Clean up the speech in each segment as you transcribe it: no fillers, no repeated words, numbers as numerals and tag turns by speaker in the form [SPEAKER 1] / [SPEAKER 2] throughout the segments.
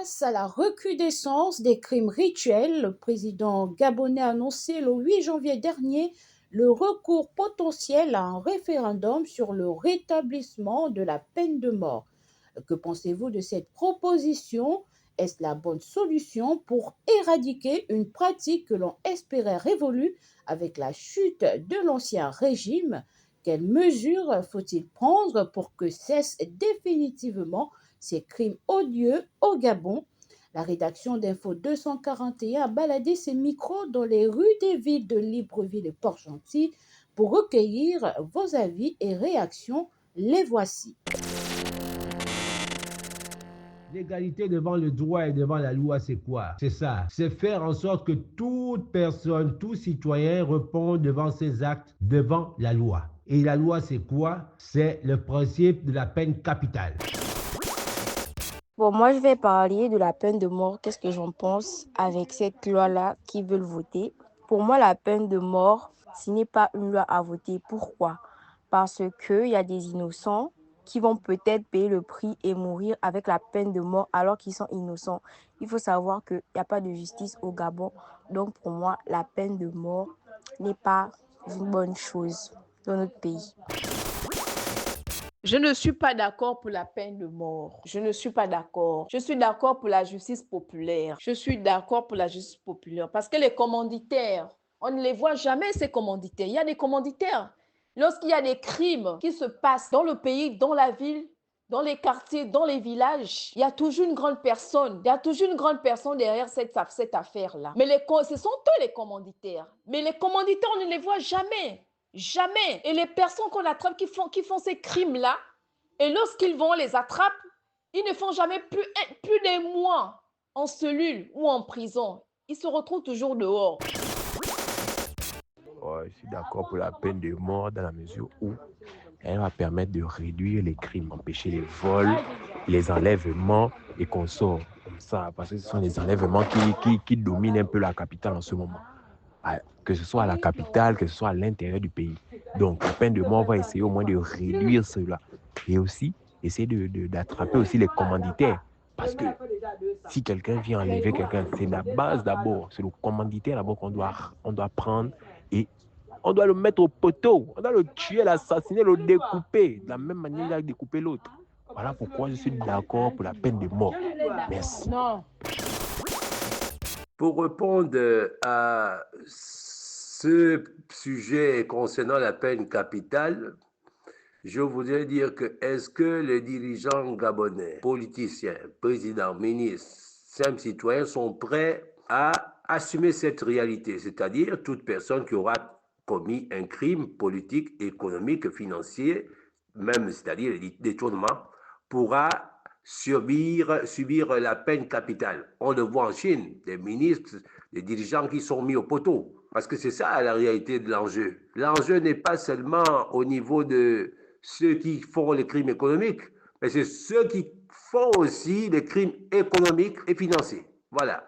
[SPEAKER 1] Face à la recrudescence des crimes rituels, le président gabonais a annoncé le 8 janvier dernier le recours potentiel à un référendum sur le rétablissement de la peine de mort. Que pensez-vous de cette proposition? Est-ce la bonne solution pour éradiquer une pratique que l'on espérait révolue avec la chute de l'ancien régime? Quelles mesures faut-il prendre pour que cessent définitivement ces crimes odieux au Gabon? La rédaction d'Info 241 a baladé ses micros dans les rues des villes de Libreville et Port-Gentil pour recueillir vos avis et réactions. Les voici.
[SPEAKER 2] L'égalité devant le droit et devant la loi, c'est quoi? C'est ça. C'est faire en sorte que toute personne, tout citoyen réponde devant ses actes, devant la loi. Et la loi, c'est quoi? C'est le principe de la peine capitale.
[SPEAKER 3] Bon, moi, je vais parler de la peine de mort. Qu'est-ce que j'en pense avec cette loi-là qu'ils veulent voter? Pour moi, la peine de mort, ce n'est pas une loi à voter. Pourquoi? Parce qu'il y a des innocents qui vont peut-être payer le prix et mourir avec la peine de mort alors qu'ils sont innocents. Il faut savoir qu'il n'y a pas de justice au Gabon. Donc, pour moi, la peine de mort n'est pas une bonne chose dans notre pays.
[SPEAKER 4] Je ne suis pas d'accord pour la peine de mort. Je ne suis pas d'accord. Je suis d'accord pour la justice populaire. Je suis d'accord pour la justice populaire parce que les commanditaires, on ne les voit jamais, ces commanditaires. Il y a des commanditaires. Lorsqu'il y a des crimes qui se passent dans le pays, dans la ville, dans les quartiers, dans les villages, il y a toujours une grande personne. Il y a toujours une grande personne derrière cette affaire-là. Mais ce sont eux les commanditaires. Mais les commanditaires, on ne les voit jamais. Jamais. Et les personnes qu'on attrape qui font ces crimes-là, et lorsqu'ils vont les attraper, ils ne font jamais plus des mois en cellule ou en prison. Ils se retrouvent toujours dehors.
[SPEAKER 5] Je suis d'accord pour la peine de mort dans la mesure où elle va permettre de réduire les crimes, empêcher les vols, les enlèvements et qu'on sort comme ça. Parce que ce sont les enlèvements qui dominent un peu la capitale en ce moment. Que ce soit à la capitale, que ce soit à l'intérieur du pays. Donc, la peine de mort va essayer au moins de réduire cela. Et aussi, essayer d'attraper aussi les commanditaires. Parce que si quelqu'un vient enlever quelqu'un, c'est la base d'abord. C'est le commanditaire d'abord qu'on doit prendre et on doit le mettre au poteau. On doit le tuer, l'assassiner, le découper. De la même manière qu'il a découpé l'autre. Voilà pourquoi je suis d'accord pour la peine de mort. Merci.
[SPEAKER 4] Non.
[SPEAKER 6] Pour répondre à ce sujet concernant la peine capitale, je voudrais dire que est-ce que les dirigeants gabonais, politiciens, présidents, ministres, simples citoyens sont prêts à assumer cette réalité, c'est-à-dire toute personne qui aura commis un crime politique, économique, financier, même c'est-à-dire le détournement, pourra subir la peine capitale. On le voit en Chine, des ministres, des dirigeants qui sont mis au poteau. Parce que c'est ça la réalité de l'enjeu. L'enjeu n'est pas seulement au niveau de ceux qui font les crimes économiques, mais c'est ceux qui font aussi les crimes économiques et financiers. Voilà.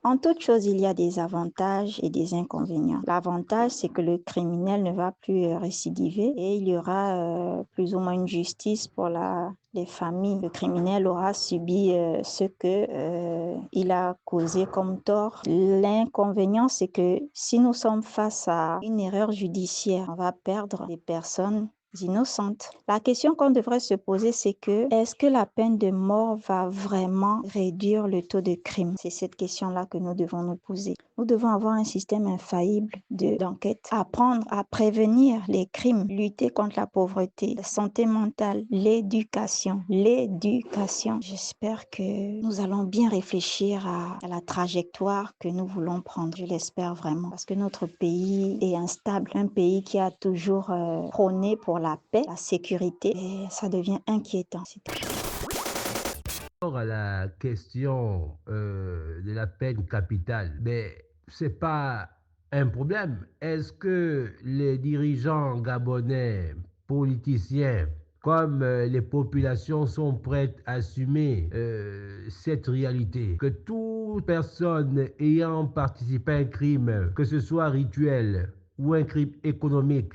[SPEAKER 7] En toute chose, il y a des avantages et des inconvénients. L'avantage, c'est que le criminel ne va plus récidiver et il y aura plus ou moins une justice pour les familles. Le criminel aura subi ce que il a causé comme tort. L'inconvénient, c'est que si nous sommes face à une erreur judiciaire, on va perdre des personnes innocentes. La question qu'on devrait se poser, c'est est-ce que la peine de mort va vraiment réduire le taux de crime? C'est cette question-là que nous devons nous poser. Nous devons avoir un système infaillible d'enquête, apprendre à prévenir les crimes, lutter contre la pauvreté, la santé mentale, l'éducation. J'espère que nous allons bien réfléchir à la trajectoire que nous voulons prendre. Je l'espère vraiment, parce que notre pays est instable, un pays qui a toujours prôné pour la paix, la sécurité, et ça devient inquiétant.
[SPEAKER 2] À la question de la peine capitale, mais c'est pas un problème. Est-ce que les dirigeants gabonais, politiciens, comme les populations sont prêtes à assumer cette réalité, que toute personne ayant participé à un crime, que ce soit rituel ou un crime économique,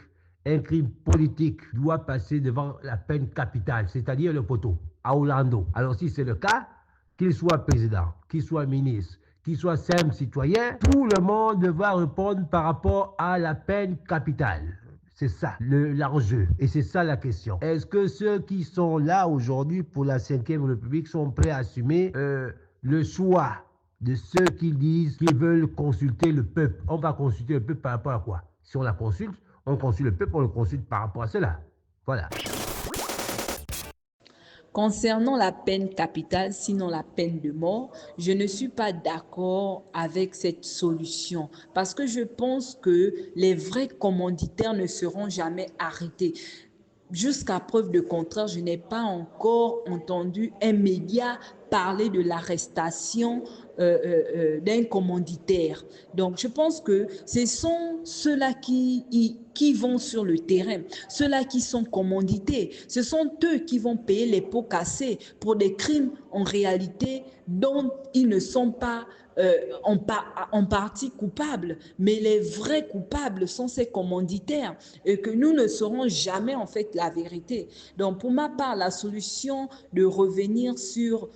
[SPEAKER 2] un crime politique doit passer devant la peine capitale, c'est-à-dire le poteau, à Orlando. Alors si c'est le cas, qu'il soit président, qu'il soit ministre, qu'il soit simple citoyen, tout le monde devra répondre par rapport à la peine capitale. C'est ça l'enjeu. Et c'est ça la question. Est-ce que ceux qui sont là aujourd'hui pour la 5e République sont prêts à assumer le choix de ceux qui disent qu'ils veulent consulter le peuple? On va consulter le peuple par rapport à quoi? Si on la consulte, on consulte le peuple, on le consulte par rapport à cela. Voilà.
[SPEAKER 8] Concernant la peine capitale, sinon la peine de mort, je ne suis pas d'accord avec cette solution parce que je pense que les vrais commanditaires ne seront jamais arrêtés. Jusqu'à preuve de contraire, je n'ai pas encore entendu un média parler de l'arrestation d'un commanditaire. Donc, je pense que ce sont ceux-là qui vont sur le terrain, ceux-là qui sont commandités. Ce sont eux qui vont payer les pots cassés pour des crimes en réalité dont ils ne sont pas en partie coupables, mais les vrais coupables sont ces commanditaires et que nous ne saurons jamais en fait la vérité. Donc pour ma part, la solution de revenir sur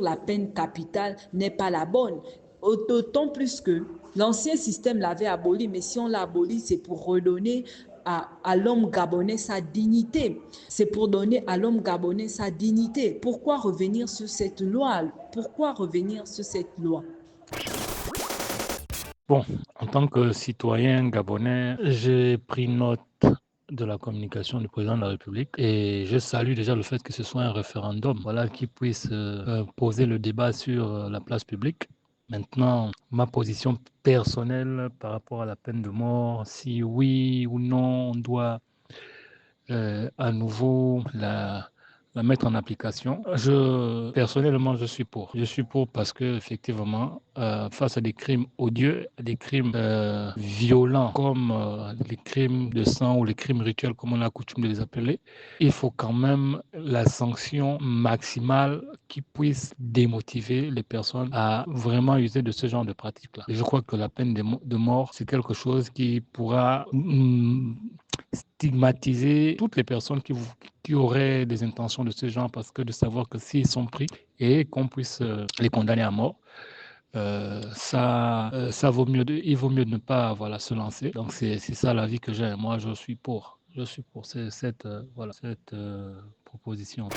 [SPEAKER 8] la peine capitale n'est pas la bonne, d'autant plus que l'ancien système l'avait aboli, mais si on l'a aboli, c'est pour redonner à l'homme gabonais sa dignité. C'est pour donner à l'homme gabonais sa dignité. Pourquoi revenir sur cette loi? Pourquoi revenir sur cette loi?
[SPEAKER 9] Bon, en tant que citoyen gabonais, j'ai pris note de la communication du président de la République et je salue déjà le fait que ce soit un référendum, voilà, qui puisse poser le débat sur la place publique. Maintenant, ma position personnelle par rapport à la peine de mort, si oui ou non on doit à nouveau la mettre en application. Personnellement, je suis pour. Je suis pour parce que effectivement, face à des crimes odieux, des crimes violents comme les crimes de sang ou les crimes rituels, comme on a coutume de les appeler, il faut quand même la sanction maximale qui puisse démotiver les personnes à vraiment user de ce genre de pratiques-là. Et je crois que la peine de mort, c'est quelque chose qui pourra stigmatiser toutes les personnes qui auraient des intentions de ce genre, parce que de savoir que s'ils sont pris et qu'on puisse les condamner à mort, ça vaut mieux il vaut mieux de ne pas se lancer. Donc c'est ça l'avis que j'ai. Moi, je suis pour cette proposition.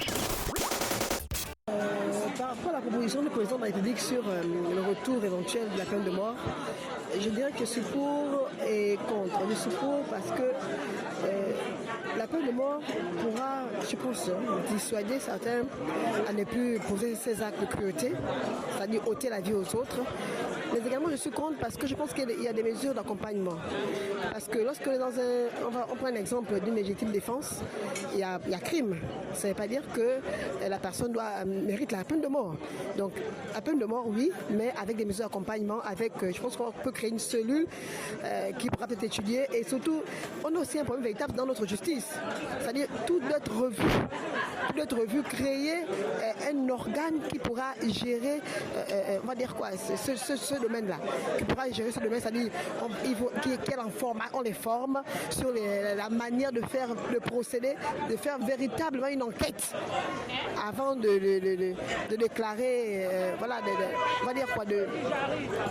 [SPEAKER 10] Par rapport à la proposition du président de la République sur le retour éventuel de la peine de mort, je dirais que je suis pour et contre. Je suis pour parce que la peine de mort pourra, je pense, dissuader certains à ne plus poser ces actes de cruauté, c'est-à-dire ôter la vie aux autres. Mais également, je suis contre parce que je pense qu'il y a des mesures d'accompagnement. Parce que lorsque on prend un exemple d'une légitime défense, il y a crime. Ça ne veut pas dire que la personne mérite la peine de mort. Donc, la peine de mort, oui, mais avec des mesures d'accompagnement, je pense qu'on peut créer une cellule qui pourra peut-être étudier. Et surtout, on a aussi un problème véritable dans notre justice. C'est-à-dire, tout doit être revu, créer un organe qui pourra gérer, on va dire quoi, ce domaine-là, qui pourra gérer ce domaine, c'est-à-dire on les forme sur la manière de procéder, de faire véritablement une enquête avant de déclarer, on va dire quoi, de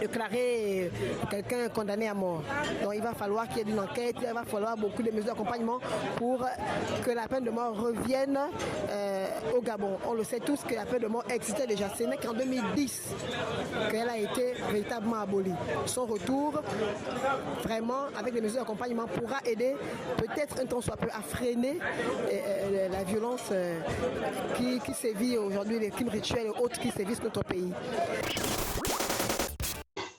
[SPEAKER 10] déclarer quelqu'un condamné à mort. Donc il va falloir qu'il y ait une enquête, il va falloir beaucoup de mesures d'accompagnement pour que la peine de mort revienne au Gabon. On le sait tous que la peine de mort existait déjà. Ce n'est qu'en 2010 qu'elle a été véritablement abolie. Son retour, vraiment, avec des mesures d'accompagnement, pourra aider peut-être un temps soit peu à freiner la violence qui sévit aujourd'hui, les crimes rituels et autres qui sévissent notre pays.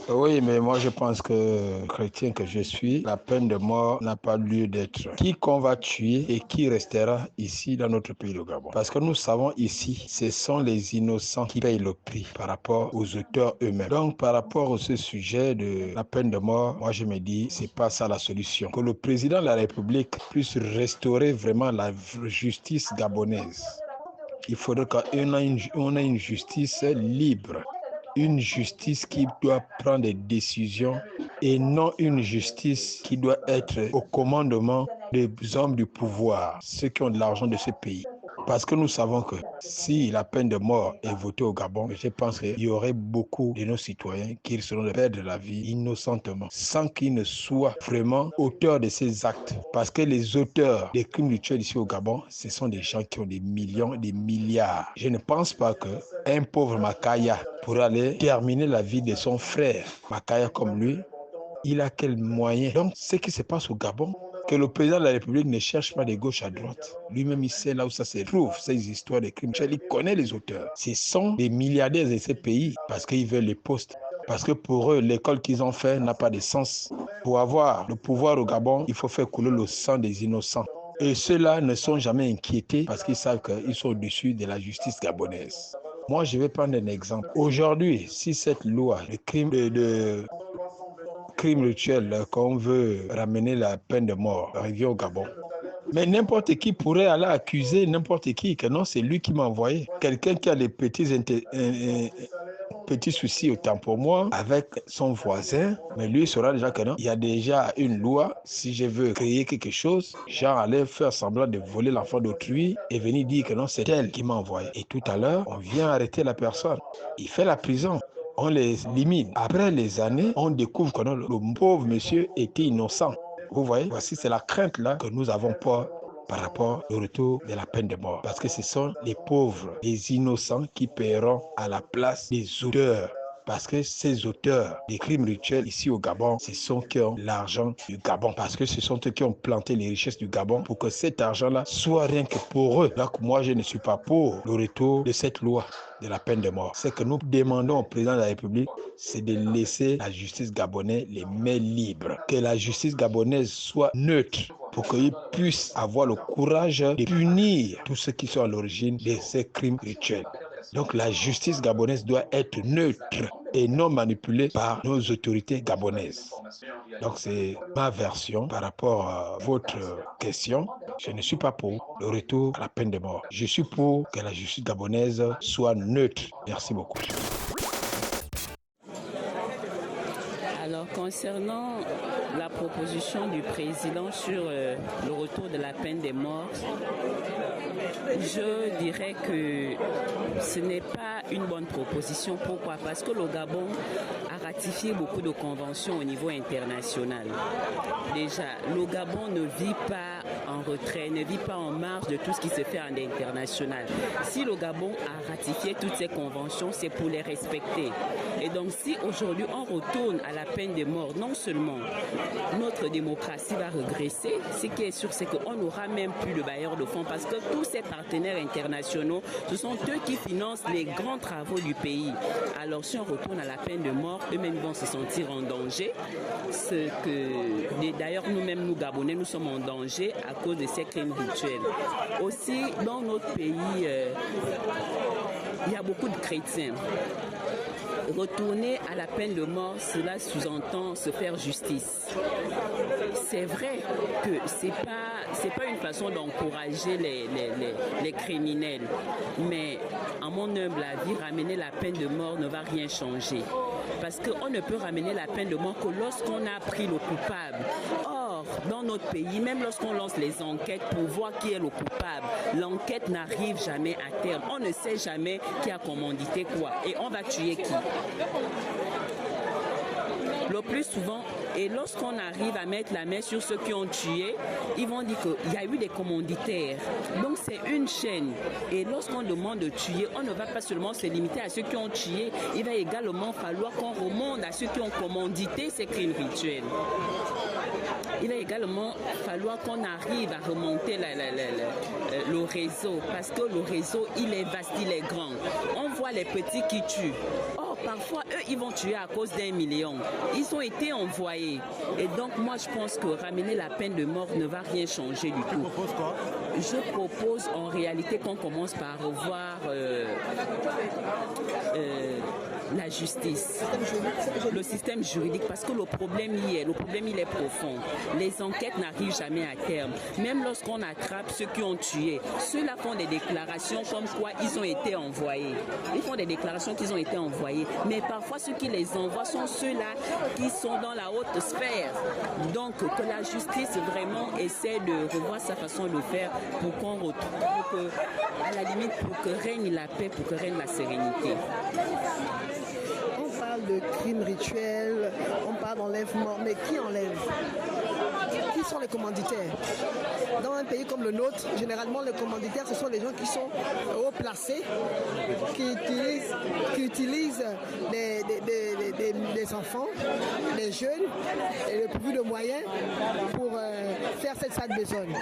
[SPEAKER 11] Oui, mais moi je pense que, chrétien que je suis, la peine de mort n'a pas lieu d'être. Qui qu'on va tuer et qui restera ici dans notre pays, le Gabon? Parce que nous savons ici, ce sont les innocents qui payent le prix par rapport aux auteurs eux-mêmes. Donc par rapport à ce sujet de la peine de mort, moi je me dis, c'est pas ça la solution. Que le président de la République puisse restaurer vraiment la justice gabonaise. Il faudrait qu'on ait une justice libre. Une justice qui doit prendre des décisions et non une justice qui doit être au commandement des hommes du pouvoir, ceux qui ont de l'argent de ce pays. Parce que nous savons que si la peine de mort est votée au Gabon, je pense qu'il y aurait beaucoup de nos citoyens qui risqueront de perdre la vie innocentement, sans qu'ils ne soient vraiment auteurs de ces actes. Parce que les auteurs des crimes rituels ici au Gabon, ce sont des gens qui ont des millions, des milliards. Je ne pense pas qu'un pauvre Makaya pourrait aller terminer la vie de son frère. Makaya comme lui, il a quel moyen? Donc, ce qui se passe au Gabon, que le président de la République ne cherche pas de gauche à droite. Lui-même, il sait là où ça se trouve, ces histoires de crimes. Il connaît les auteurs. Ce sont des milliardaires de ces pays parce qu'ils veulent les postes. Parce que pour eux, l'école qu'ils ont fait n'a pas de sens. Pour avoir le pouvoir au Gabon, il faut faire couler le sang des innocents. Et ceux-là ne sont jamais inquiétés parce qu'ils savent qu'ils sont au-dessus de la justice gabonaise. Moi, je vais prendre un exemple. Aujourd'hui, si cette loi, le crime crime rituel, qu'on veut ramener la peine de mort, revient au Gabon. Mais n'importe qui pourrait aller accuser n'importe qui, que non, c'est lui qui m'a envoyé. Quelqu'un qui a des petits soucis autant pour moi avec son voisin, mais lui saura déjà que non, il y a déjà une loi. Si je veux créer quelque chose, genre aller faire semblant de voler l'enfant d'autrui et venir dire que non, c'est elle qui m'a envoyé. Et tout à l'heure, on vient arrêter la personne. Il fait la prison. On les limite. Après les années, on découvre que non, le pauvre monsieur était innocent. Vous voyez, voici, c'est la crainte là que nous avons pas par rapport au retour de la peine de mort. Parce que ce sont les pauvres, les innocents qui paieront à la place des auteurs. Parce que ces auteurs des crimes rituels ici au Gabon, ce sont qui ont l'argent du Gabon. Parce que ce sont eux qui ont planté les richesses du Gabon pour que cet argent-là soit rien que pour eux. Donc moi, je ne suis pas pour le retour de cette loi de la peine de mort. Ce que nous demandons au président de la République, c'est de laisser la justice gabonaise les mains libres. Que la justice gabonaise soit neutre pour qu'ils puissent avoir le courage de punir tous ceux qui sont à l'origine de ces crimes rituels. Donc la justice gabonaise doit être neutre et non manipulée par nos autorités gabonaises. Donc c'est ma version par rapport à votre question. Je ne suis pas pour le retour à la peine de mort. Je suis pour que la justice gabonaise soit neutre. Merci beaucoup.
[SPEAKER 12] Alors, concernant la proposition du président sur le retour de la peine de mort, je dirais que ce n'est pas une bonne proposition. Pourquoi? Parce que le Gabon a ratifié beaucoup de conventions au niveau international. Déjà, le Gabon ne vit pas en retrait, ne vit pas en marge de tout ce qui se fait en international. Si le Gabon a ratifié toutes ces conventions, c'est pour les respecter. Et donc, si aujourd'hui on retourne à la peine de mort, non seulement notre démocratie va regresser, ce qui est sûr, c'est qu'on n'aura même plus de bailleurs de fonds parce que tous ces partenaires internationaux, ce sont eux qui financent les grands travaux du pays. Alors, si on retourne à la peine de mort, eux-mêmes vont se sentir en danger. D'ailleurs, nous-mêmes, nous Gabonais, nous sommes en danger à cause de ces crimes rituels. Aussi, dans notre pays, il y a beaucoup de chrétiens. Retourner à la peine de mort, cela sous-entend se faire justice. C'est vrai que c'est pas une façon d'encourager les criminels, mais à mon humble avis, ramener la peine de mort ne va rien changer. Parce qu'on ne peut ramener la peine de mort que lorsqu'on a pris le coupable. Or, dans notre pays, même lorsqu'on lance les enquêtes pour voir qui est le coupable, l'enquête n'arrive jamais à terme. On ne sait jamais qui a commandité quoi et on va tuer qui. Le plus souvent, et lorsqu'on arrive à mettre la main sur ceux qui ont tué, ils vont dire qu'il y a eu des commanditaires. Donc c'est une chaîne. Et lorsqu'on demande de tuer, on ne va pas seulement se limiter à ceux qui ont tué, il va également falloir qu'on remonte à ceux qui ont commandité ces crimes rituels. Il va également falloir qu'on arrive à remonter le réseau, parce que le réseau, il est vaste, il est grand. On voit les petits qui tuent. Or, parfois, eux, ils vont tuer à cause d'1 million. Ils ont été envoyés. Et donc, moi, je pense que ramener la peine de mort ne va rien changer du tout. Je propose en réalité qu'on commence par revoir la justice, le système juridique, parce que le problème y est, il est profond. Les enquêtes n'arrivent jamais à terme. Même lorsqu'on attrape ceux qui ont tué, ceux-là font des déclarations comme quoi ils ont été envoyés. Ils font des déclarations qu'ils ont été envoyés, mais parfois ceux qui les envoient sont ceux-là qui sont dans la haute sphère. Donc que la justice vraiment essaie de revoir sa façon de faire pour qu'on retrouve, à la limite, pour que règne la paix, pour que règne la sérénité.
[SPEAKER 10] On parle de crimes rituels, on parle d'enlèvement, mais qui enlève? Qui sont les commanditaires? Dans un pays comme le nôtre, généralement les commanditaires, ce sont les gens qui sont haut placés, qui utilisent des enfants, des jeunes et le plus de moyens pour faire cette sale besogne.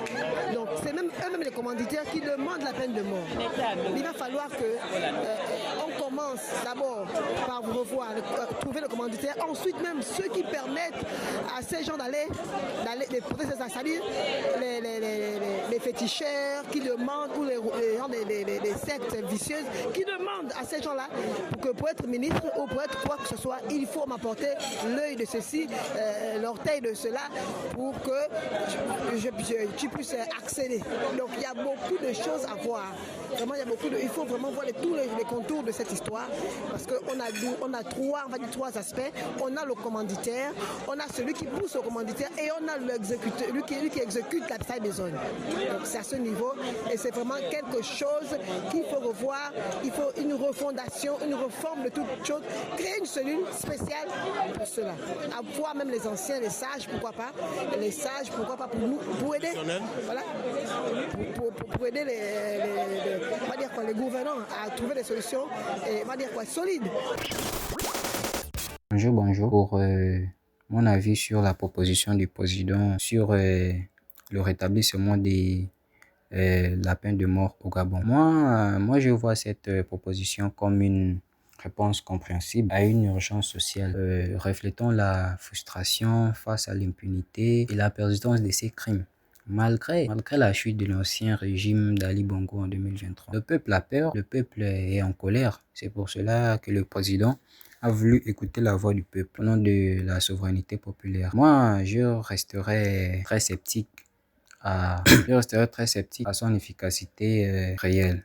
[SPEAKER 10] Donc c'est même eux-mêmes les commanditaires qui demandent la peine de mort. Il va falloir que on commence d'abord par revoir, trouver le commanditaire, ensuite même ceux qui permettent à ces gens d'aller c'est-à-dire les féticheurs qui demandent, ou les gens des sectes vicieuses qui demandent à ces gens-là que pour être ministre ou pour être quoi que ce soit, il faut m'apporter l'œil de ceci, l'orteil de cela pour que tu puisses accéder. Donc il y a beaucoup de choses à voir. Vraiment, il faut vraiment voir tous les contours de cette histoire parce qu'on a trois aspects. On a le commanditaire, on a celui qui pousse au commanditaire et on a l'exécuteur, lui qui exécute la sale besogne. Donc c'est à ce niveau et c'est vraiment quelque chose qu'il faut revoir. Il faut une refondation, une réforme de toutes choses, créer une cellule spéciale pour cela. Avoir même les anciens, les sages, pourquoi pas, pour nous, pour aider, voilà, pour aider les gouvernants à trouver des solutions et solides.
[SPEAKER 13] Bonjour. Pour mon avis sur la proposition du président sur le rétablissement de la peine de mort au Gabon. Moi, je vois cette proposition comme une réponse compréhensible à une urgence sociale, reflétant la frustration face à l'impunité et la persistance de ces crimes. Malgré la chute de l'ancien régime d'Ali Bongo en 2023, le peuple a peur, le peuple est en colère. C'est pour cela que le président a voulu écouter la voix du peuple au nom de la souveraineté populaire. Moi, je resterai très sceptique à son efficacité réelle.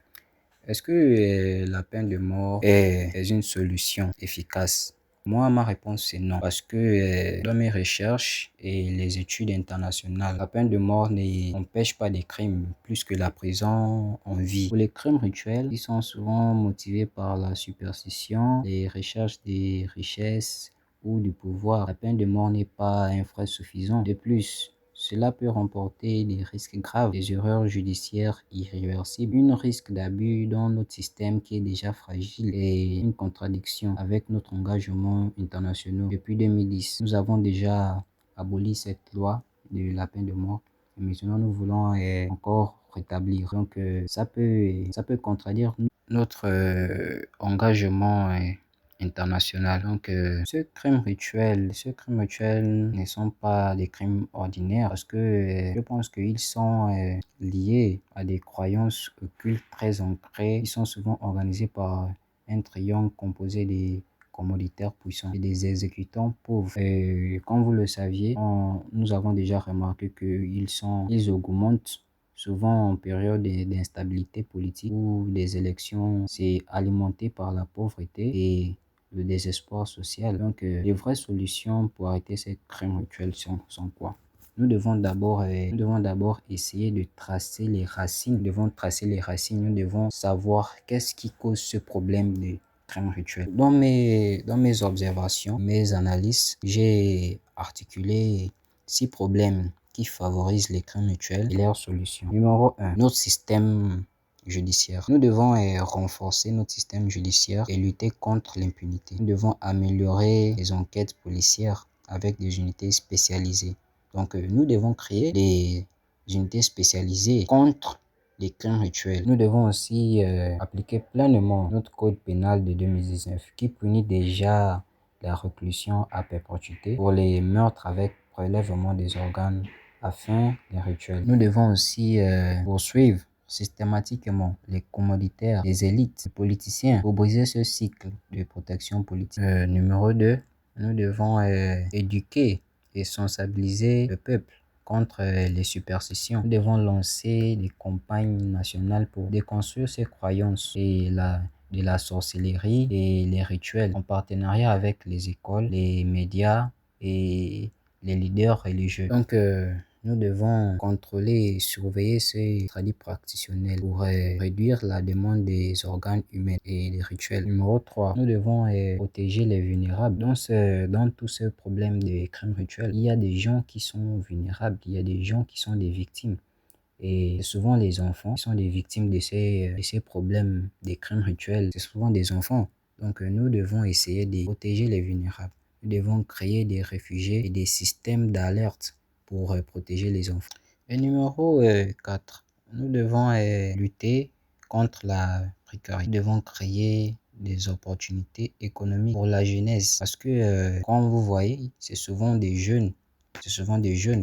[SPEAKER 13] Est-ce que la peine de mort est une solution efficace? Moi, ma réponse c'est non. Parce que dans mes recherches et les études internationales, la peine de mort n'empêche pas des crimes plus que la prison en vie. Pour les crimes rituels, ils sont souvent motivés par la superstition, les recherches des richesses ou du pouvoir. La peine de mort n'est pas un frein suffisant. De plus, cela peut remporter des risques graves, des erreurs judiciaires irréversibles, un risque d'abus dans notre système qui est déjà fragile et une contradiction avec notre engagement international. Depuis 2010, nous avons déjà aboli cette loi de la peine de mort et maintenant nous voulons encore rétablir. Donc ça peut contredire notre engagement international. Donc, ces crimes rituels ne sont pas des crimes ordinaires parce que je pense qu'ils sont liés à des croyances occultes très ancrées. Ils sont souvent organisés par un triangle composé des commanditaires puissants et des exécutants pauvres. Comme vous le saviez, nous avons déjà remarqué qu'ils augmentent souvent en période d'instabilité politique ou des élections. C'est alimenté par la pauvreté et le désespoir social. Donc, les vraies solutions pour arrêter ces crimes rituels sont quoi? Nous devons d'abord essayer de tracer les racines. Nous devons savoir qu'est-ce qui cause ce problème de crimes rituels. Dans mes observations, mes analyses, j'ai articulé 6 problèmes qui favorisent les crimes rituels et leurs solutions. Numéro 1, notre système judiciaire. Nous devons renforcer notre système judiciaire et lutter contre l'impunité. Nous devons améliorer les enquêtes policières avec des unités spécialisées. Donc, nous devons créer des unités spécialisées contre les crimes rituels. Nous devons aussi appliquer pleinement notre code pénal de 2019 qui punit déjà la réclusion à perpétuité pour les meurtres avec prélèvement des organes afin des rituels. Nous devons aussi poursuivre systématiquement les commanditaires, les élites, les politiciens pour briser ce cycle de protection politique. Numéro 2, nous devons éduquer et sensibiliser le peuple contre les superstitions. Nous devons lancer des campagnes nationales pour déconstruire ces croyances et de la sorcellerie et les rituels en partenariat avec les écoles, les médias et les leaders religieux. Donc, nous devons contrôler et surveiller ces tradis praticionnels pour réduire la demande des organes humains et des rituels. Numéro 3, nous devons protéger les vulnérables. Dans tout ce problème des crimes rituels, il y a des gens qui sont vulnérables, il y a des gens qui sont des victimes. Et souvent les enfants sont des victimes de ces problèmes des crimes rituels. C'est souvent des enfants. Donc nous devons essayer de protéger les vulnérables. Nous devons créer des réfugiés et des systèmes d'alerte pour protéger les enfants. Et numéro 4, nous devons lutter contre la précarité. Nous devons créer des opportunités économiques pour la jeunesse. Parce que, comme vous voyez, c'est souvent des jeunes.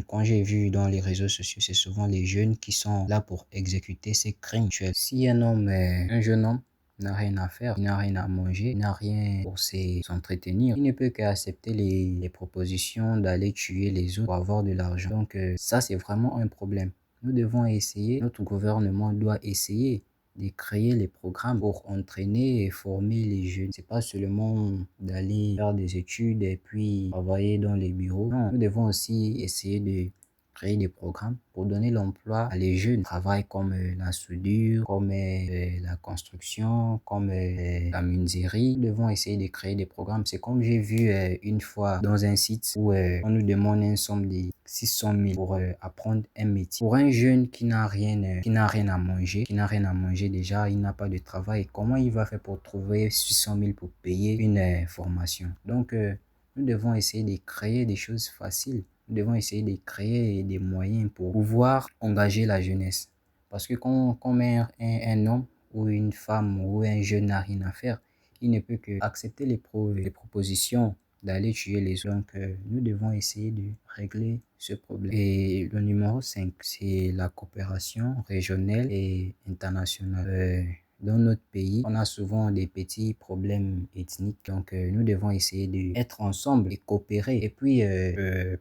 [SPEAKER 13] Quand j'ai vu dans les réseaux sociaux, c'est souvent les jeunes qui sont là pour exécuter ces crimes. Si un jeune homme n'a rien à faire, il n'a rien à manger, il n'a rien pour s'entretenir, il ne peut qu'accepter les propositions d'aller tuer les autres pour avoir de l'argent. Donc ça, c'est vraiment un problème. Nous devons essayer, notre gouvernement doit essayer de créer les programmes pour entraîner et former les jeunes. C'est pas seulement d'aller faire des études et puis travailler dans les bureaux. Non, nous devons aussi essayer de créer des programmes pour donner l'emploi à les jeunes. Travail comme la soudure, comme la construction, comme la menuiserie. Nous devons essayer de créer des programmes. C'est comme j'ai vu une fois dans un site où on nous demande une somme de 600 000 pour apprendre un métier. Pour un jeune qui n'a rien à manger déjà, il n'a pas de travail. Comment il va faire pour trouver 600 000 pour payer une formation? Donc, nous devons essayer de créer des choses faciles. Nous devons essayer de créer des moyens pour pouvoir engager la jeunesse. Parce que quand un homme ou une femme ou un jeune n'a rien à faire, il ne peut qu'accepter les propositions d'aller tuer les autres. Donc, nous devons essayer de régler ce problème. Et le numéro 5, c'est la coopération régionale et internationale. Dans notre pays, on a souvent des petits problèmes ethniques. Donc, nous devons essayer d'être ensemble et coopérer. Et puis,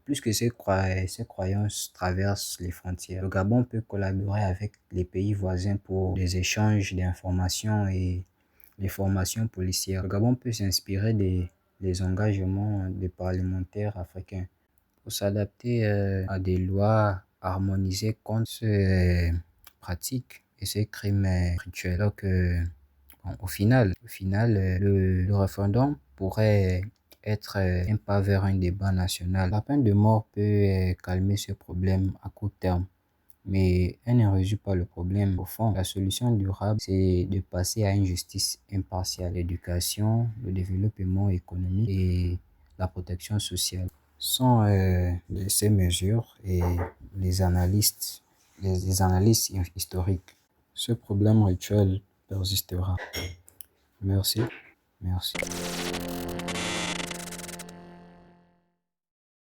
[SPEAKER 13] plus que ces croyances traversent les frontières, le Gabon peut collaborer avec les pays voisins pour des échanges d'informations et des formations policières. Le Gabon peut s'inspirer des engagements des parlementaires africains pour s'adapter à des lois harmonisées contre ces pratiques et ces crimes rituels. Donc, au final, le référendum pourrait être un pas vers un débat national. La peine de mort peut calmer ce problème à court terme, mais elle ne résout pas le problème au fond. La solution durable, c'est de passer à une justice impartiale, l'éducation, le développement économique et la protection sociale. Sans ces mesures et les analyses historiques, ce problème rituel persistera. Merci.